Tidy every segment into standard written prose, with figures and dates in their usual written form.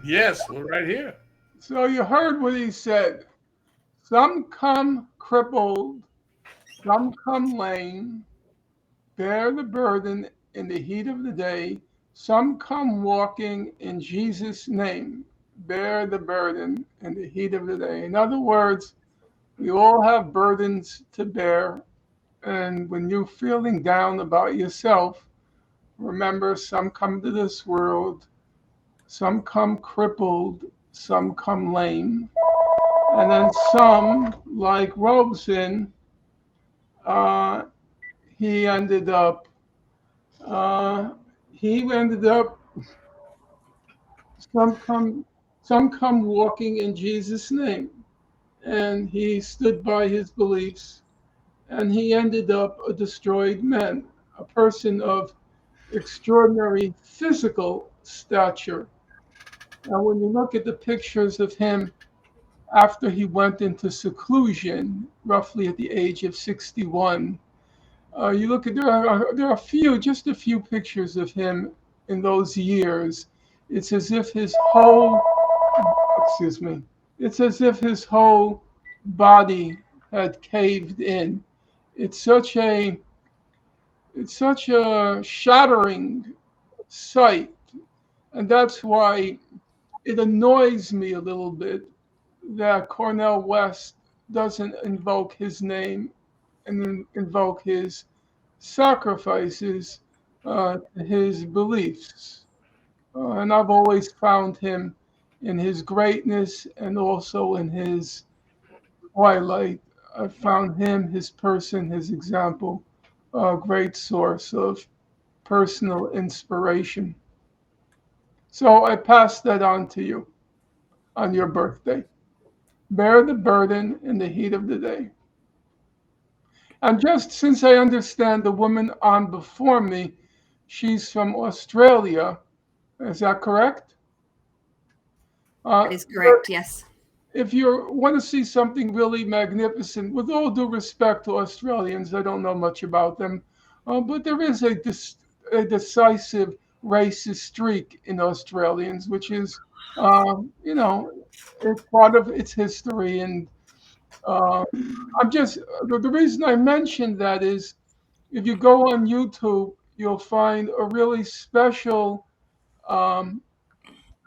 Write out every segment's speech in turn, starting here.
Yes, we're right here. So you heard what he said. Some come crippled, some come lame, bear the burden in the heat of the day. Some come walking in Jesus' name, bear the burden in the heat of the day. In other words, we all have burdens to bear. And when you're feeling down about yourself, remember some come to this world, some come crippled, some come lame. And then some, like Robeson, uh, he ended up uh, he ended up some come some come walking in Jesus' name, and he stood by his beliefs, and he ended up a destroyed man, a person of extraordinary physical stature. And when you look at the pictures of him after he went into seclusion, roughly at the age of 61, you look at there are just a few pictures of him in those years. It's as if his whole excuse me, it's as if his whole body had caved in. It's such a it's such a shattering sight, and that's why it annoys me a little bit that Cornell West doesn't invoke his name and then invoke his sacrifices, his beliefs. And I've always found him in his greatness and also in his twilight. I found him, his person, his example, a great source of personal inspiration. So I pass that on to you on your birthday. Bear the burden in the heat of the day. And just since I understand the woman on before me, she's from Australia. Is that correct? That Uh, is correct. Yes. if you want to see something really magnificent, with all due respect to Australians, I don't know much about them, but there is a decisive racist streak in Australians, which is, you know, it's part of its history. And uh, the reason I mentioned that is if you go on YouTube, you'll find a really special um,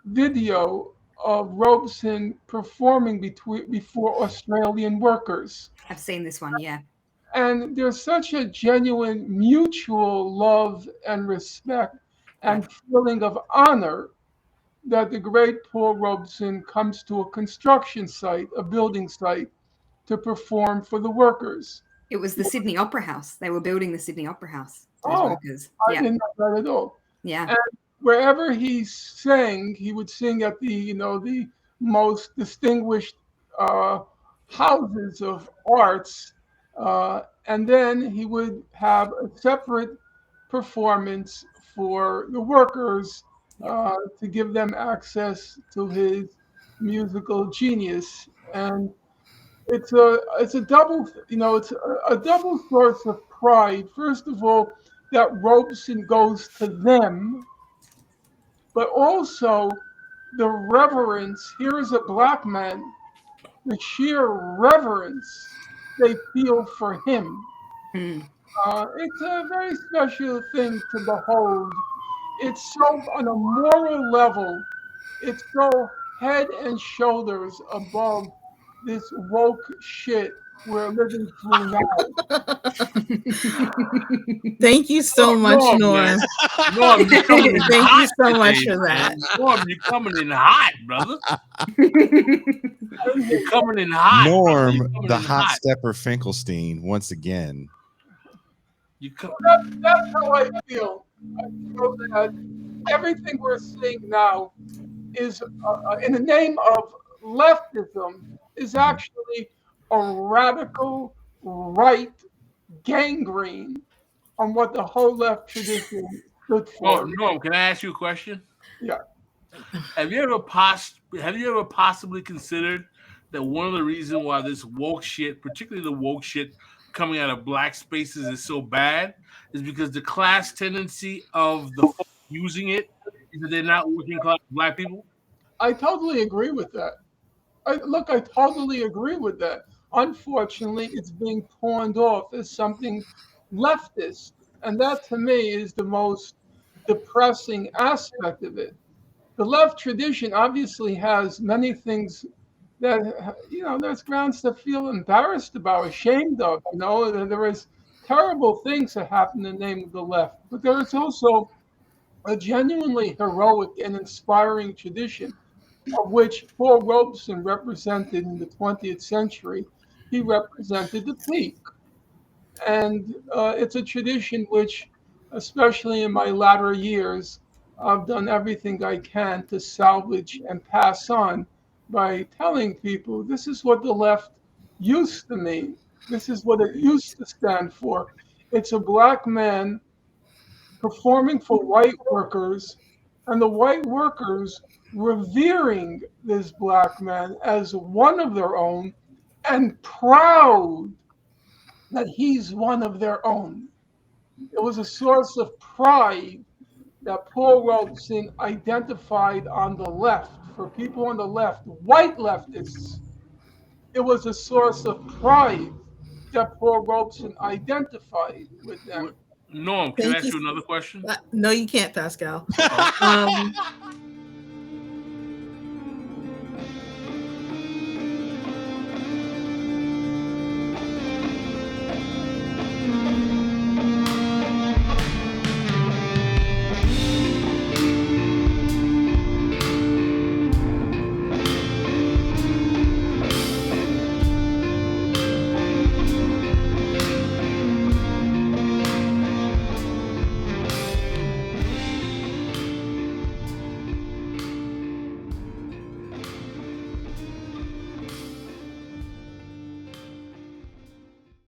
video of Robeson performing before Australian workers. I've seen this one. Yeah. And there's such a genuine mutual love and respect Right. and feeling of honor that the great Paul Robeson comes to a construction site, a building site, to perform for the workers. It was the Sydney Opera House. They were building the Sydney Opera House, those Oh, workers. I Yeah. didn't know that at all. Yeah. And wherever he sang, he would sing at the most distinguished uh, houses of arts, and then he would have a separate performance for the workers Yep. to give them access to his musical genius. And it's a double it's a double source of pride. First of all, that Robeson goes to them, but also the reverence. Here is a black man, the sheer reverence they feel for him. Mm. It's a very special thing to behold. It's so on a moral level, it's so head and shoulders above this woke shit we're living through now. Thank you so much, Norm, man. Norm. Norm, you coming in Thank you hot so much today, for that. man. Norm, you coming in hot, brother. You're coming in hot, brother. You're Norm, coming the in hot hot. stepper Finkelstein, once again. You come. That's how I feel. I feel that everything we're seeing now is, in the name of leftism, is Mhm. actually a radical right gangrene on what the whole left tradition stood Oh, for. Norm, can I ask you a question? Yeah. Have you ever possibly considered that one of the reasons why this woke shit, particularly the woke shit coming out of black spaces, is so bad, is because the class tendency of the folks using it is that they're not working class black people? I totally agree with that. I totally agree with that. Unfortunately, it's being pawned off as something leftist. And that to me is the most depressing aspect of it. The left tradition obviously has many things that, there's grounds to feel embarrassed about, ashamed of. There is terrible things that happen in the name of the left, but there is also a genuinely heroic and inspiring tradition of which Paul Robeson represented in the 20th century. He represented the peak. And it's a tradition which, especially in my latter years, I've done everything I can to salvage and pass on by telling people this is what the left used to mean. This is what it used to stand for. It's a black man performing for white workers, and the white workers revering this black man as one of their own and proud that he's one of their own. It was a source of pride that Paul Robeson identified on the left, for people on the left, white leftists. It was a source of pride that Paul Robeson identified with them. Norm, can I Thank ask you. you another question? No, you can't, Pascal. Oh, Um,